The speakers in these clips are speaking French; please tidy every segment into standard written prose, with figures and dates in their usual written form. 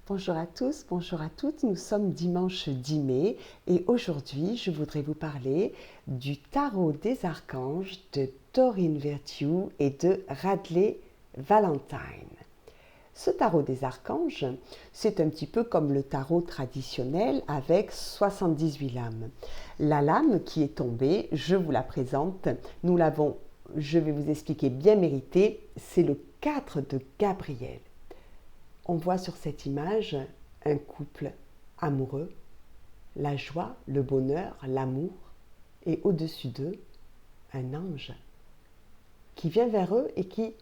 Bonjour à tous, bonjour à toutes, nous sommes dimanche 10 mai et aujourd'hui je voudrais vous parler du tarot des archanges de Doreen Virtue et de Radleigh Valentine. Ce tarot des archanges, c'est un petit peu comme le tarot traditionnel avec 78 lames. La lame qui est tombée, je vous la présente, je vais vous expliquer bien mérité, c'est le 4 de Gabriel. On voit sur cette image un couple amoureux, la joie, le bonheur, l'amour, et au-dessus d'eux, un ange qui vient vers eux et qui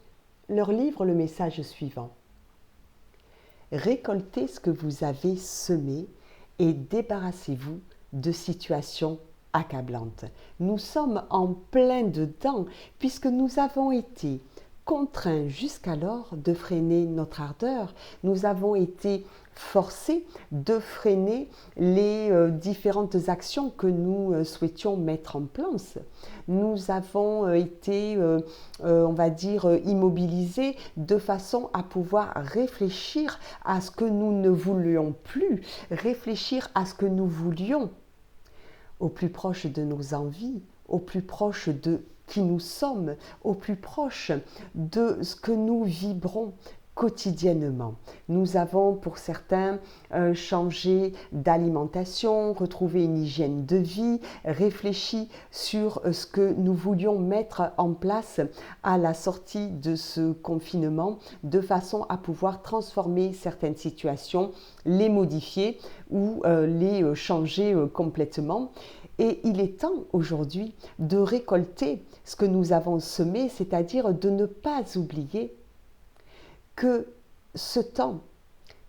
leur livre le message suivant. Récoltez ce que vous avez semé et débarrassez-vous de situations accablantes. Nous sommes en plein dedans puisque nous avons été contraints jusqu'alors de freiner notre ardeur. Nous avons été forcés de freiner les différentes actions que nous souhaitions mettre en place. Nous avons été, on va dire, immobilisés de façon à pouvoir réfléchir à ce que nous ne voulions plus, réfléchir à ce que nous voulions au plus proche de nos envies, au plus proche de qui nous sommes, au plus proche de ce que nous vibrons quotidiennement. Nous avons pour certains changé d'alimentation, retrouvé une hygiène de vie, réfléchi sur ce que nous voulions mettre en place à la sortie de ce confinement de façon à pouvoir transformer certaines situations, les modifier ou les changer complètement. Et il est temps aujourd'hui de récolter ce que nous avons semé, c'est-à-dire de ne pas oublier que ce temps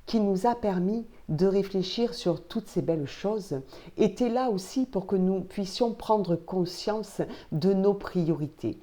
qui nous a permis de réfléchir sur toutes ces belles choses était là aussi pour que nous puissions prendre conscience de nos priorités.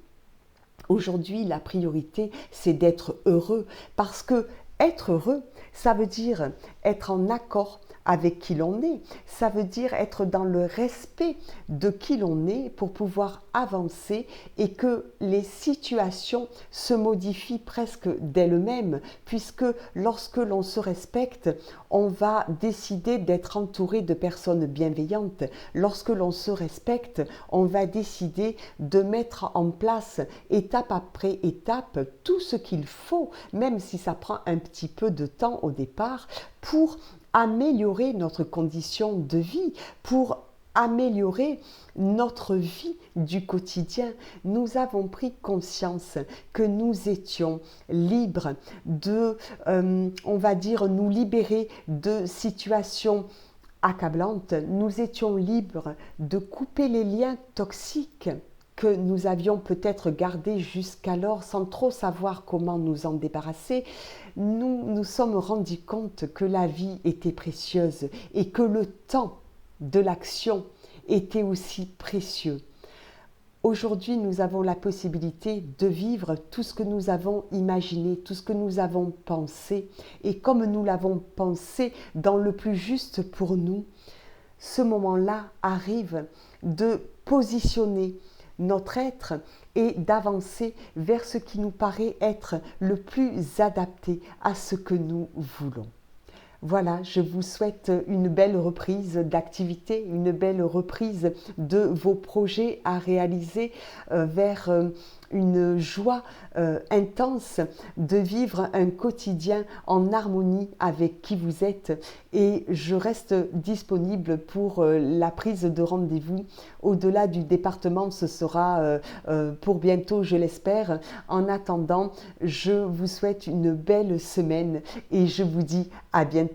Aujourd'hui, la priorité, c'est d'être heureux parce que être heureux, ça veut dire être en accord avec qui l'on est. Ça veut dire être dans le respect de qui l'on est pour pouvoir avancer et que les situations se modifient presque d'elles-mêmes, puisque lorsque l'on se respecte, on va décider d'être entouré de personnes bienveillantes. Lorsque l'on se respecte, on va décider de mettre en place étape après étape tout ce qu'il faut, même si ça prend un petit peu de temps au départ, pour améliorer notre condition de vie, pour améliorer notre vie du quotidien. Nous avons pris conscience que nous étions libres de, on va dire, nous libérer de situations accablantes. Nous étions libres de couper les liens toxiques que nous avions peut-être gardé jusqu'alors sans trop savoir comment nous en débarrasser. Nous nous sommes rendus compte que la vie était précieuse et que le temps de l'action était aussi précieux. Aujourd'hui, nous avons la possibilité de vivre tout ce que nous avons imaginé, tout ce que nous avons pensé. Et comme nous l'avons pensé dans le plus juste pour nous, ce moment-là arrive de positionner notre être et d'avancer vers ce qui nous paraît être le plus adapté à ce que nous voulons. Voilà, je vous souhaite une belle reprise d'activité, une belle reprise de vos projets à réaliser vers une joie intense de vivre un quotidien en harmonie avec qui vous êtes. Et je reste disponible pour la prise de rendez-vous. Au-delà du département, ce sera pour bientôt, je l'espère. En attendant, je vous souhaite une belle semaine et je vous dis à bientôt.